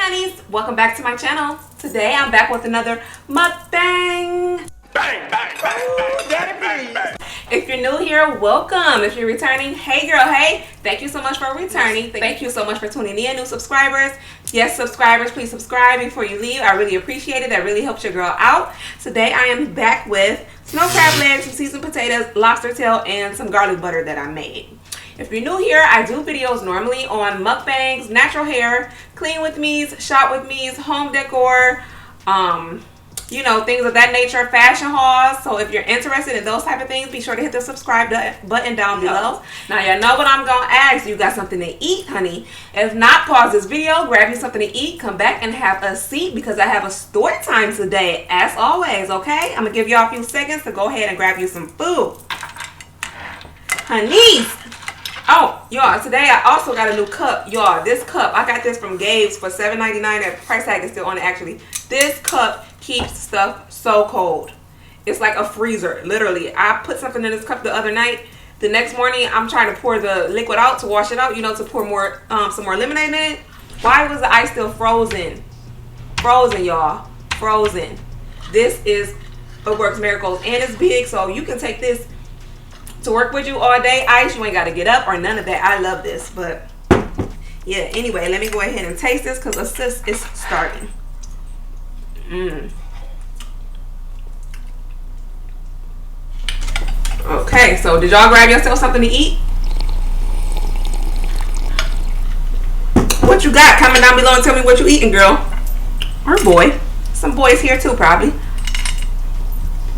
honeys, welcome back to my channel. Today I'm back with another mukbang. Bang, bang, bang, bang, daddy, bang, bang. If you're new here, welcome. If you're returning, hey girl, hey, thank you so much for returning. Thank you so much for tuning in, new subscribers. Yes, subscribers, please subscribe before you leave. I really appreciate it. That really helps your girl out. Today I am back with snow crab legs, some seasoned potatoes, lobster tail, and some garlic butter that I made. If you're new here, I do videos normally on mukbangs, natural hair, clean with me's, shop with me's, home decor, you know, things of that nature, fashion hauls. So if you're interested in those type of things, be sure to hit the subscribe button down below. Now y'all know what I'm gonna ask. You got something to eat, honey? If not, pause this video, grab you something to eat, come back and have a seat because I have a story time today, as always. Okay, I'm gonna give y'all a few seconds to go ahead and grab you some food, honeys. Oh, y'all, today I also got a new cup. Y'all, this cup, I got this from Gabe's for $7.99. That price tag is still on it, actually. This cup keeps stuff so cold. It's like a freezer, literally. I put something in this cup the other night. The next morning, I'm trying to pour the liquid out to wash it out, you know, to pour more, some more lemonade in it. Why was the ice still frozen? Frozen, y'all. Frozen. This is what works miracles. And it's big, so you can take this to work with you all day. Ice, you ain't got to get up or none of that. I love this, but yeah, anyway, let me go ahead and taste this because assist is starting. Okay, so did y'all grab yourself something to eat? What you got? Comment down below and tell me what you eating, girl or boy. Some boys here too, probably.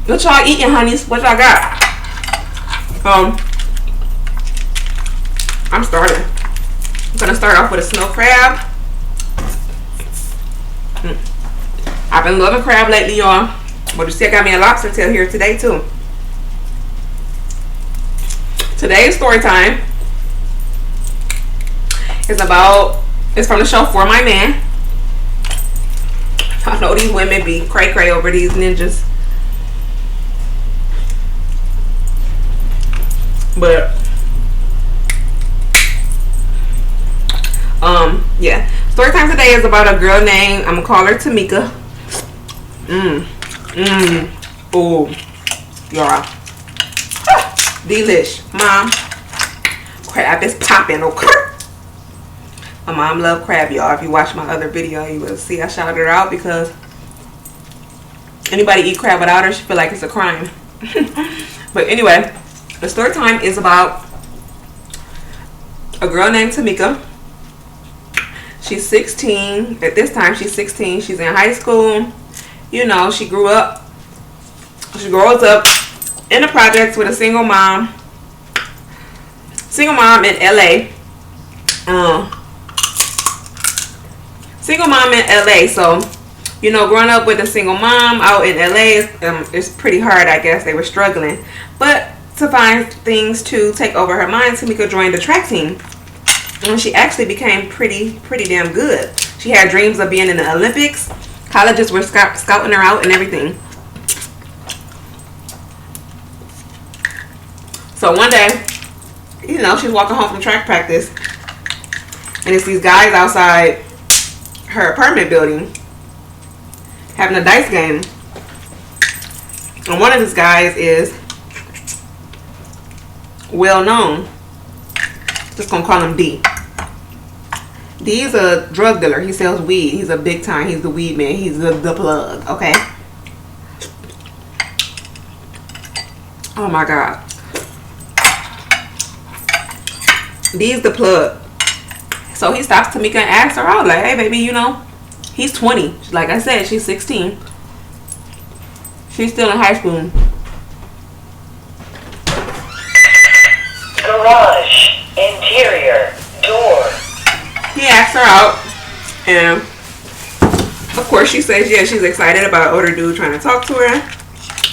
What y'all eating, honeys? What y'all got? I'm starting. I'm gonna start off with a snow crab. I've been loving crab lately, y'all. But you see, I got me a lobster tail here today too. Today's story time is from the show For My Man. I know these women be cray cray over these ninjas. But yeah, story time today is about a girl named, I'm gonna call her Tamika. Oh, y'all, delish. Mom, crab is popping. Okay, my mom love crab, y'all. If you watch my other video, you will see I shouted her out because anybody eat crab without her, she feel like it's a crime. But anyway, the story time is about a girl named Tamika. She's 16. At this time, she's 16. She's in high school. You know, she grows up in the projects with a single mom. Single mom in LA. Single mom in LA. So, you know, growing up with a single mom out in LA is pretty hard, I guess. They were struggling. But to find things to take over her mind, Tamika joined the track team. And she actually became pretty damn good. She had dreams of being in the Olympics. Colleges were scouting her out and everything. So one day, you know, she's walking home from track practice. And it's these guys outside her apartment building having a dice game. And one of these guys is well known. Just gonna call him D. D is a drug dealer. He sells weed. He's a big time. He's the weed man. He's the plug. Okay. Oh my God. D's the plug. So he stops Tamika and asks her out, like, hey baby, you know, he's 20. Like I said, she's 16. She's still in high school. Garage, interior, door. He asks her out, and of course she says yeah, she's excited about an older dude trying to talk to her.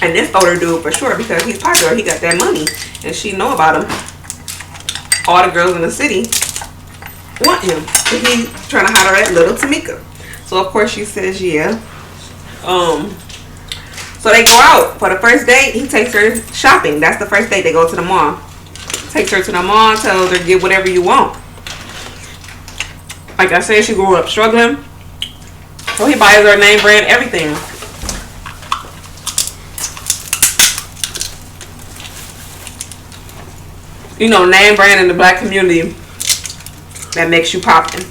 And this older dude for sure, because he's popular, he got that money, and she know about him. All the girls in the city want him, and he's trying to holler at little Tamika. So of course she says yeah. So they go out for the first date. He takes her shopping. That's the first date. They go to the mall. Takes her to the mall, tells her get whatever you want. Like I said, she grew up struggling. So he buys her name brand everything. You know, name brand in the black community, that makes you poppin'.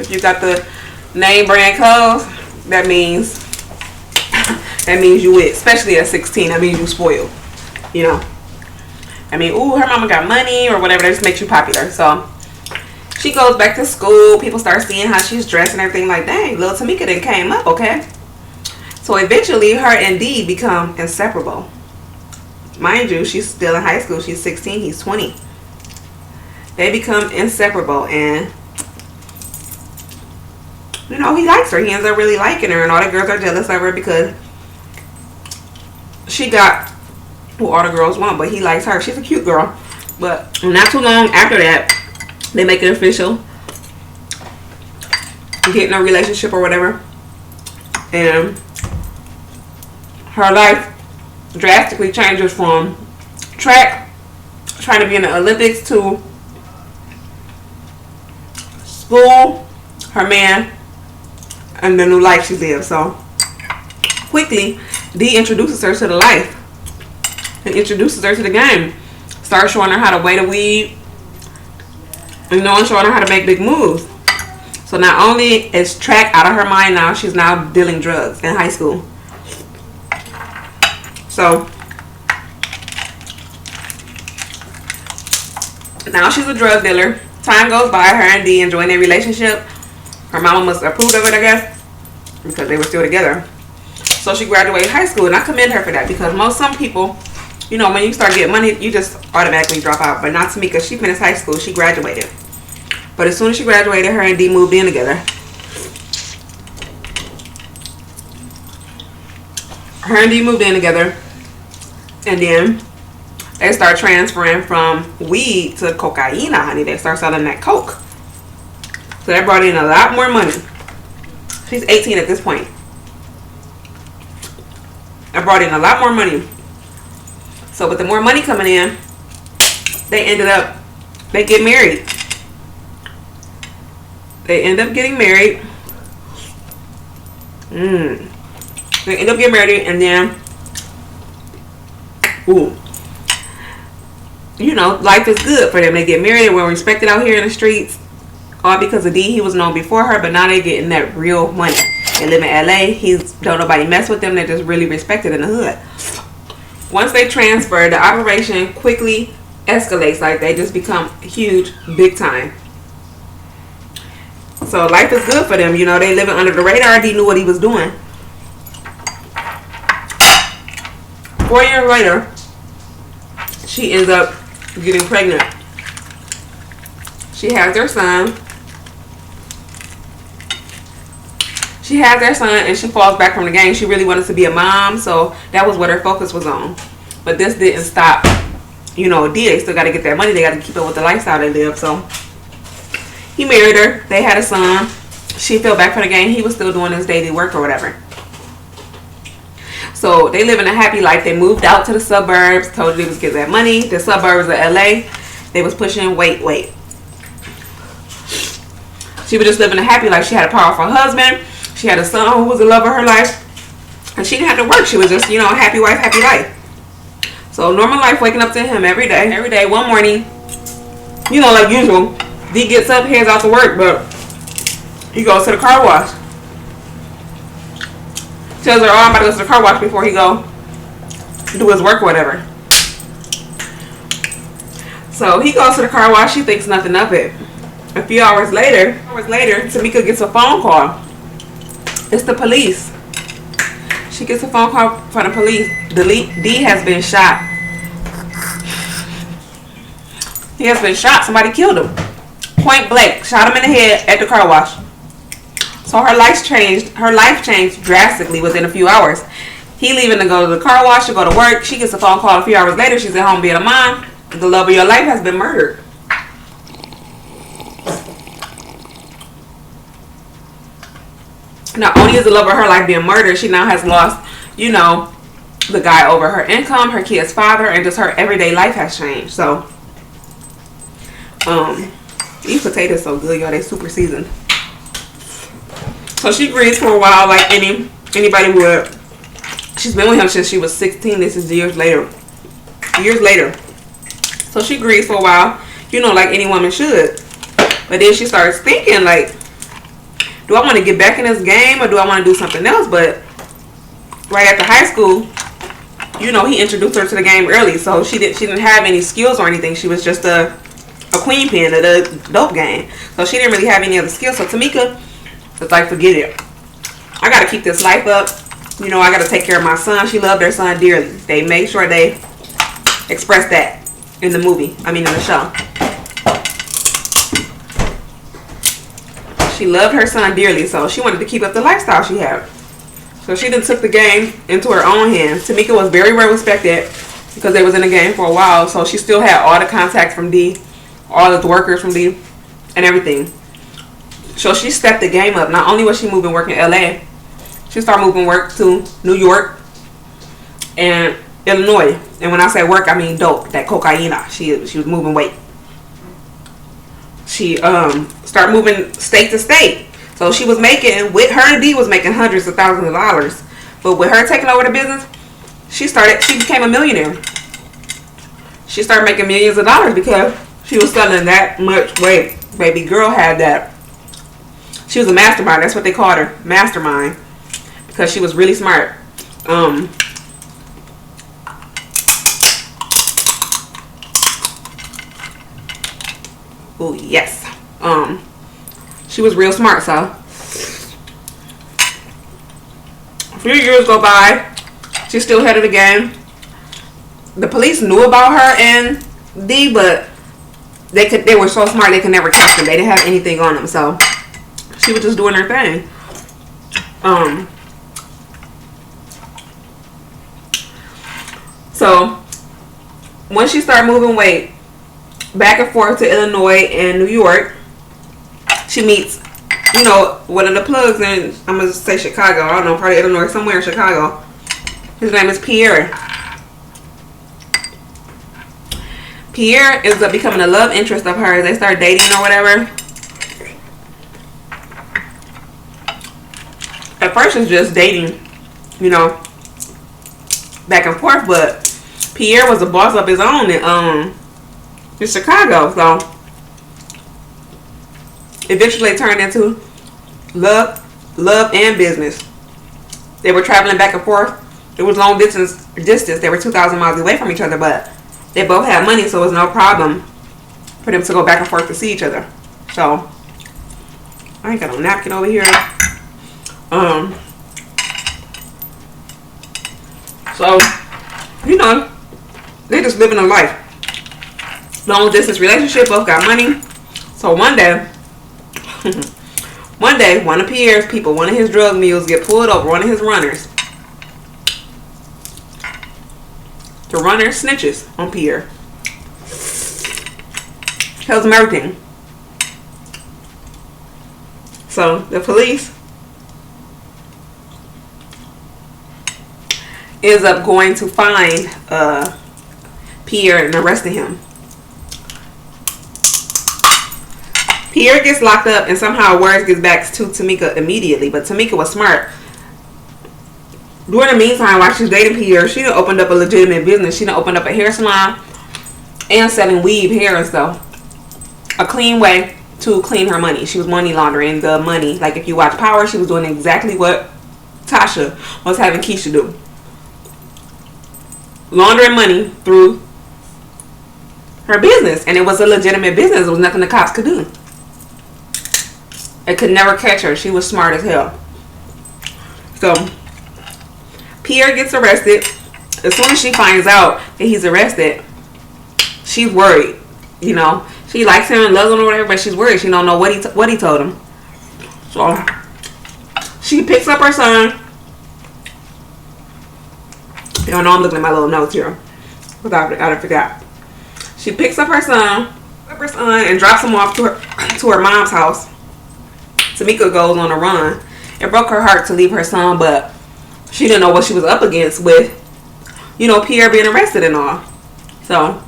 If you got the name brand clothes, that means you with, especially at 16, that means you spoiled. You know, I mean, ooh, her mama got money or whatever, that just makes you popular. So she goes back to school. People start seeing how she's dressed and everything, like, dang, little Tamika then came up, okay? So eventually her and Dee become inseparable. Mind you, she's still in high school. She's 16, he's 20. They become inseparable, and you know, he likes her. He ends up really liking her, and all the girls are jealous of her because she got what all the girls want, but he likes her. She's a cute girl. But not too long after that, they make it official, getting a relationship or whatever, and her life drastically changes from track, trying to be in the Olympics, to school, her man, and the new life she lives. So quickly, Dee introduces her to the life and introduces her to the game. Starts showing her how to weigh the weed, and showing her how to make big moves. So not only is track out of her mind now, she's now dealing drugs in high school. So now she's a drug dealer. Time goes by, her and Dee enjoying their relationship. Her mama must approve of it, I guess, because they were still together. So she graduated high school, and I commend her for that, because some people, you know, when you start getting money, you just automatically drop out. But not Tamika. She finished high school. She graduated. But as soon as she graduated, her and Dee moved in together. Her and Dee moved in together. And then they start transferring from weed to cocaine, honey. They start selling that coke. So that brought in a lot more money. She's 18 at this point. That brought in a lot more money. So with the more money coming in, they get married. They end up getting married. They end up getting married, and then, ooh, you know, life is good for them. They get married. They were respected out here in the streets, all because of Dee. He was known before her, but now they getting that real money. They live in LA. Don't nobody mess with them. They're just really respected in the hood. Once they transfer, the operation quickly escalates. Like, they just become huge, big time. So life is good for them. You know, they living under the radar. Dee knew what he was doing. 4 years later, she ends up getting pregnant. She has their son. And she falls back from the game. She really wanted to be a mom, so that was what her focus was on. But this didn't stop, you know, Dee. They still got to get that money. They got to keep up with the lifestyle they live. So he married her. They had a son. She fell back from the game. He was still doing his daily work or whatever. So they live in a happy life. They moved out to the suburbs. Told you they was getting that money. The suburbs of LA. They was pushing weight. She was just living a happy life. She had a powerful husband. She had a son who was the love of her life. And she didn't have to work. She was just, you know, a happy wife, happy life. So normal life, waking up to him every day. Every day, one morning, you know, like usual, Dee gets up, heads out to work, but he goes to the car wash. Tells her, oh, I'm about to go to the car wash before he go do his work or whatever. So he goes to the car wash. She thinks nothing of it. A few hours later, Tamika gets a phone call. It's the police. She gets a phone call from the police. Dee has been shot. He has been shot. Somebody killed him. Point blank. Shot him in the head at the car wash. So her life changed. Her life changed drastically within a few hours. He leaving to go to the car wash to go to work. She gets a phone call a few hours later. She's at home being a mom. The love of your life has been murdered. Not only is the love of her life being murdered, she now has lost, you know, the guy over her income, her kid's father, and just her everyday life has changed. So, these potatoes so good, y'all. They super seasoned. So she grieves for a while like anybody would. She's been with him since she was 16. This is years later. Years later. So she grieves for a while, you know, like any woman should. But then she starts thinking, like, do I want to get back in this game or do I want to do something else? But right after high school, you know, he introduced her to the game early. So she didn't have any skills or anything. She was just a queen pin of the dope game. So she didn't really have any other skills. So Tamika was like, forget it. I got to keep this life up. You know, I got to take care of my son. She loved their son dearly. They made sure they expressed that in the movie. I mean, in the show. She loved her son dearly, so she wanted to keep up the lifestyle she had. So she then took the game into her own hands. Tamika was very well respected because they was in the game for a while. So she still had all the contacts from D, all of the workers from D, and everything. So she stepped the game up. Not only was she moving work in LA, she started moving work to New York and Illinois. And when I say work, I mean dope, that cocaine. She was moving weight. She started moving state to state. So she was making, with her and D was making hundreds of thousands of dollars. But with her taking over the business, she became a millionaire. She started making millions of dollars because she was selling that much weight. Baby girl had that. She was a mastermind. That's what they called her, mastermind, because she was really smart. Oh yes. She was real smart. So a few years go by, she's still head of the game. The police knew about her and D, but they were so smart they could never catch them. They didn't have anything on them, so she was just doing her thing. So once she started moving weight back and forth to Illinois and New York, she meets, you know, one of the plugs in, I'm going to say Chicago. I don't know, probably Illinois, somewhere in Chicago. His name is Pierre. Pierre ends up becoming a love interest of hers. They start dating or whatever. At first it's just dating, you know, back and forth, but Pierre was a boss of his own in Chicago, so eventually it turned into love and business. They were traveling back and forth. It was long distance. They were 2,000 miles away from each other, but they both had money, so it was no problem for them to go back and forth to see each other. So I ain't got no napkin over here. So, you know, they just living a life. Long distance relationship, both got money. So one day, one of Pierre's people, one of his drug mules get pulled over, one of his runners. The runner snitches on Pierre. Tells him everything. So the police ends up going to find Pierre and arresting him. Pierre gets locked up and somehow word gets back to Tamika immediately. But Tamika was smart. During the meantime, while she's dating Pierre, she done opened up a legitimate business. She done opened up a hair salon and selling weave hair and stuff. A clean way to clean her money. She was money laundering the money. Like if you watch Power, she was doing exactly what Tasha was having Keisha do. Laundering money through her business. And it was a legitimate business. It was nothing the cops could do. It could never catch her. She was smart as hell. So Pierre gets arrested. As soon as she finds out that he's arrested, she's worried. You know, she likes him and loves him or whatever, but she's worried. She don't know what he told him. So she picks up her son. You don't know, I'm looking at my little notes here. I forgot. She picks up her son and drops him off to her mom's house. Tamika goes on a run. It broke her heart to leave her son, but she didn't know what she was up against with, you know, Pierre being arrested and all. So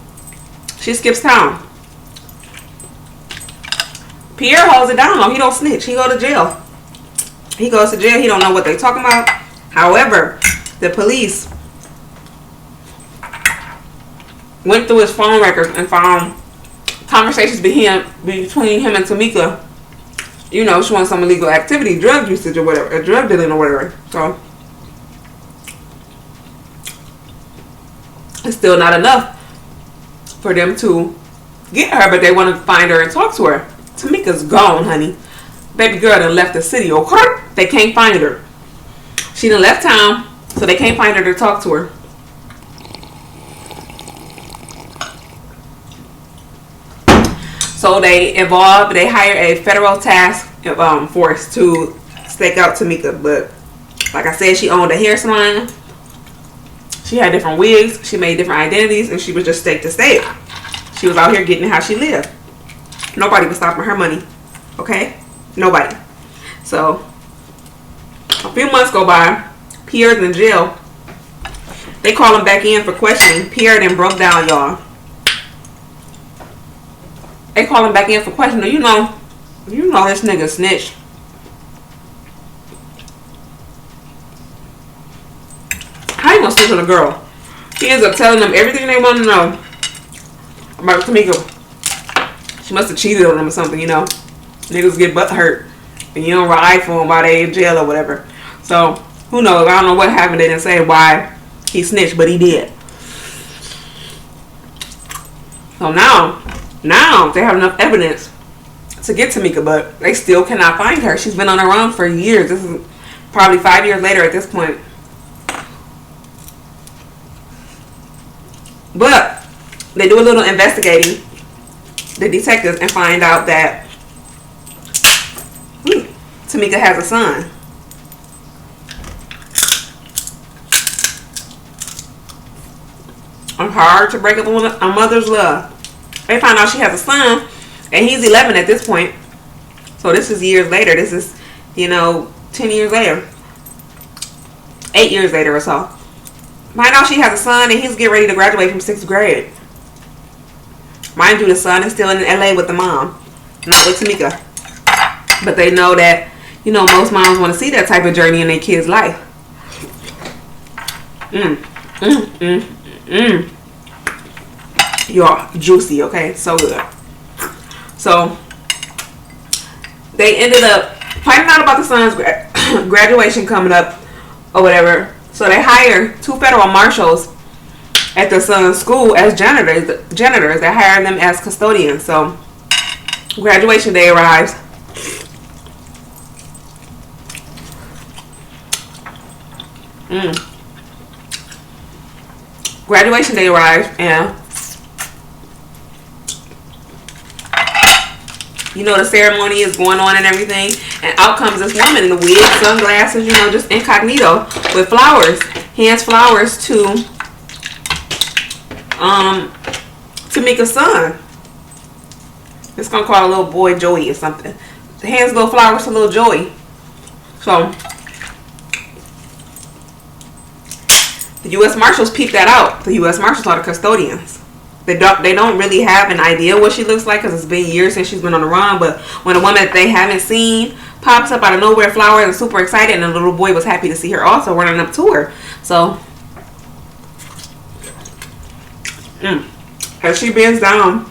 she skips town. Pierre holds it down though. He don't snitch. He go to jail. He goes to jail. He don't know what they talking about. However, the police went through his phone records and found conversations between him and Tamika. You know, showing some illegal activity, drug usage or whatever, or drug dealing or whatever. So it's still not enough for them to get her, but they want to find her and talk to her. Tamika's gone, honey. Baby girl done left the city, okay? They can't find her. She done left town, so they can't find her to talk to her. So they hire a federal task force to stake out Tamika. But like I said, she owned a hair salon. She had different wigs. She made different identities, and she was just stake to stake. She was out here getting how she lived. Nobody was stopping her money. Okay? Nobody. So a few months go by. Pierre's in jail. They call him back in for questioning. Pierre then broke down, y'all. They call him back in for questioning. You know this nigga snitch. How you gonna snitch on a girl? He ends up telling them everything they want to know about Tamika. She must have cheated on them or something, you know. Niggas get butt hurt and you don't ride for them while they in jail or whatever. So who knows? I don't know what happened. They didn't say why he snitched, but he did. So now they have enough evidence to get Tamika, but they still cannot find her. She's been on her own for years. This is probably 5 years later at this point. But they do a little investigating, the detectives, and find out that Tamika has a son. It's hard to break up a mother's love. They find out she has a son, and he's 11 at this point. So this is years later. This is, 10 years later. 8 years later or so. Find out she has a son, and he's getting ready to graduate from 6th grade. Mind you, the son is still in LA with the mom, not with Tamika. But they know that, most moms want to see that type of journey in their kid's life. Y'all, juicy, okay? So good. So they ended up finding out about the son's graduation coming up or whatever. So they hire 2 federal marshals at the son's school as janitors. They hire them as custodians. So graduation day arrives. Graduation day arrives, and the ceremony is going on and everything, and out comes this woman in the wig, sunglasses, just incognito, with flowers. Hands flowers to Tamika's son. It's gonna call a little boy Joey or something. Hands little flowers to little Joey. So the U.S. Marshals peep that out. The U.S. Marshals are the custodians. They don't really have an idea what she looks like because it's been years since she's been on the run. But when a woman that they haven't seen pops up out of nowhere, flowers, and super excited, and the little boy was happy to see her also running up to her. So as she bends down,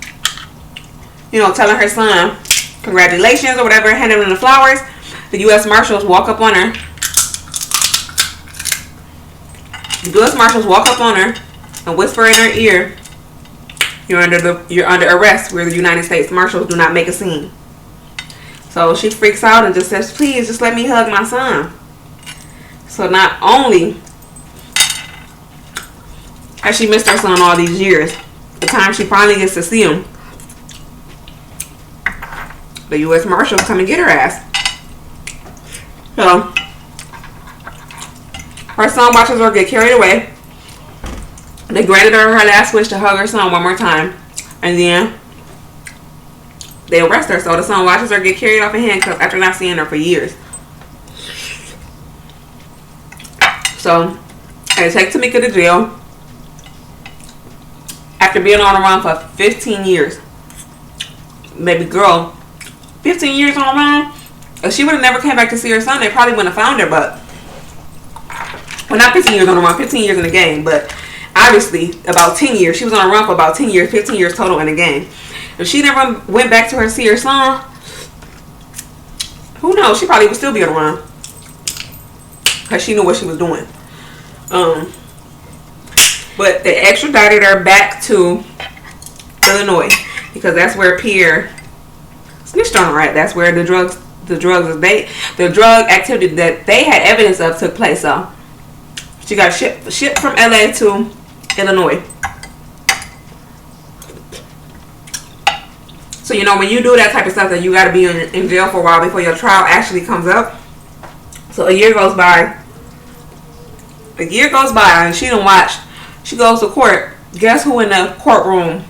telling her son congratulations or whatever, handing him the flowers, the U.S. Marshals walk up on her. The U.S. Marshals walk up on her and whisper in her ear, You're under arrest. We're the United States Marshals. Do not make a scene. So she freaks out and just says, please, just let me hug my son. So not only has she missed her son all these years, the time she finally gets to see him, the U.S. Marshals come and get her ass. So her son watches her get carried away. They granted her last wish to hug her son one more time. And then they arrest her. So the son watches her get carried off in handcuffs after not seeing her for years. So they take Tamika to jail after being on the run for 15 years. Baby girl, 15 years on the run? If she would have never came back to see her son, they probably wouldn't have found her. But, well, not 15 years on the run, 15 years in the game. But obviously, about 10 years. She was on a run for about 10 years, 15 years total in the game. If she never went back to her see her son, who knows? She probably would still be on the run. Because she knew what she was doing. But they extradited her back to Illinois. Because that's where Pierre snitched on her, right? That's where the drug activity that they had evidence of took place. So she got shipped from LA to Illinois. So you know, when you do that type of stuff, that you got to be in jail for a while before your trial actually comes up. So a year goes by. And she don't watch. She goes to court. Guess who in the courtroom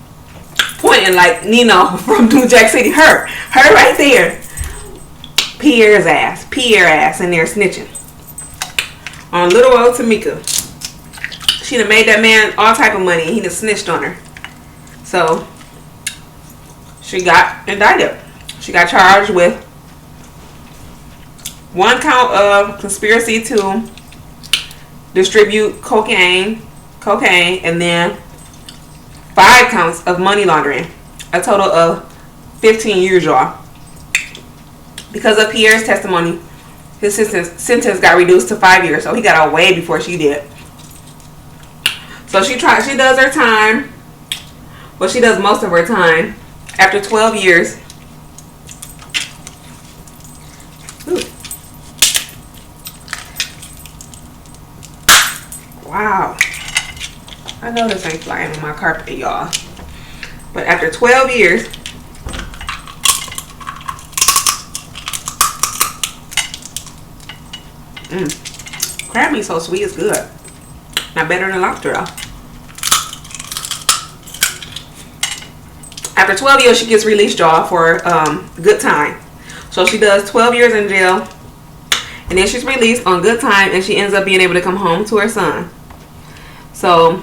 pointing like Nino from New Jack City? Her right there. Pierre ass in there snitching on little old Tamika. She done made that man all type of money, and he done snitched on her. So she got indicted. She got charged with 1 count of conspiracy to distribute cocaine, and then 5 counts of money laundering. A total of 15 years, y'all. Because of Pierre's testimony, his sentence got reduced to 5 years. So he got out way before she did. So she does her time. Well, she does most of her time. After 12 years. Ooh. Wow. I know this ain't flying on my carpet, y'all. But after 12 years, crab meat so sweet, it's good. Not better than lobster though. After 12 years, she gets released, y'all, for good time. So she does 12 years in jail, and then she's released on good time, and she ends up being able to come home to her son. So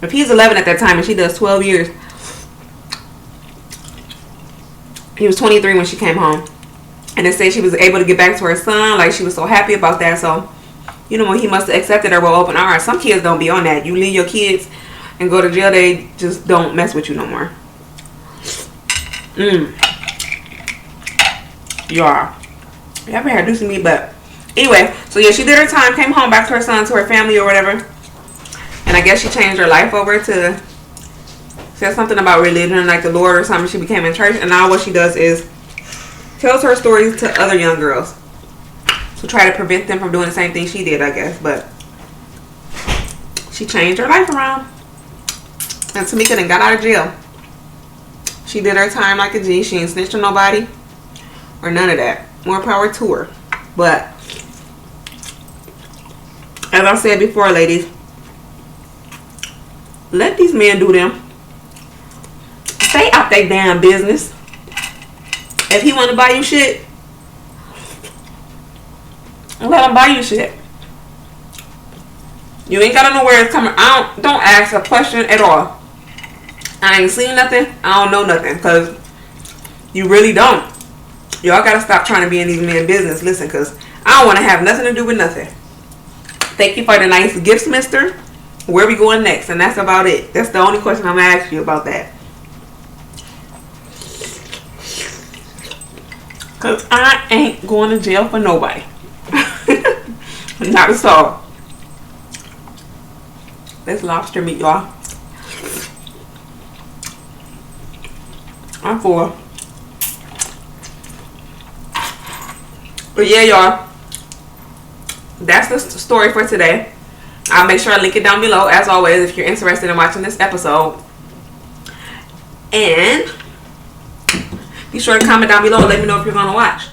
if he's 11 at that time and she does 12 years, he was 23 when she came home. And they say she was able to get back to her son. Like, she was so happy about that. So, you know, he must have accepted her with open arms. Some kids don't be on that. You leave your kids and go to jail, they just don't mess with you no more. Y'all, y'all been introducing me, but anyway, so yeah, she did her time, came home back to her son, to her family or whatever. And I guess she changed her life over to, said something about religion, like the Lord or something. She became in church, and now what she does is tells her stories to other young girls to try to prevent them from doing the same thing she did, I guess. But she changed her life around, and Tamika then got out of jail. She did her time like a G. She ain't snitched on nobody or none of that. More power to her. But as I said before, ladies, let these men do them. Stay out their damn business. If he want to buy you shit, let him buy you shit. You ain't gotta know where it's coming. Don't ask a question at all. I ain't seen nothing. I don't know nothing, because you really don't. Y'all gotta stop trying to be in these men's business. Listen, because I don't want to have nothing to do with nothing. Thank you for the nice gifts, mister. Where we going next? And that's about it. That's the only question I'm gonna ask you about that. Because I ain't going to jail for nobody. Not at all. That's lobster meat, y'all. I'm full. But yeah, y'all, that's the story for today. I'll make sure I link it down below, as always, if you're interested in watching this episode. And be sure to comment down below and let me know if you're going to watch.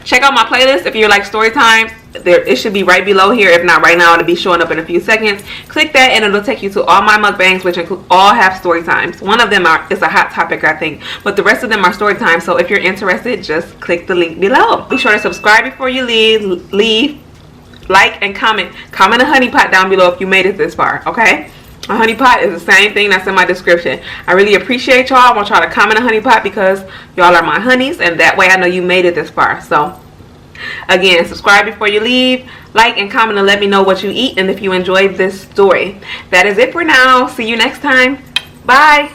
Check out my playlist if you like story times. It should be right below here. If not right now, it'll be showing up in a few seconds. Click that and it'll take you to all my mukbangs, which all have story times. One of them is a hot topic, I think, but the rest of them are story time. So if you're interested, just click the link below. Be sure to subscribe before you leave, like and comment a honey pot down below if you made it this far. Okay, A honey pot is the same thing that's in my description. I really appreciate y'all. I want y'all to comment a honey pot because y'all are my honeys, and that way I know you made it this far. So again, subscribe before you leave, like and comment and let me know what you eat and if you enjoyed this story. That is it for now. See you next time. Bye.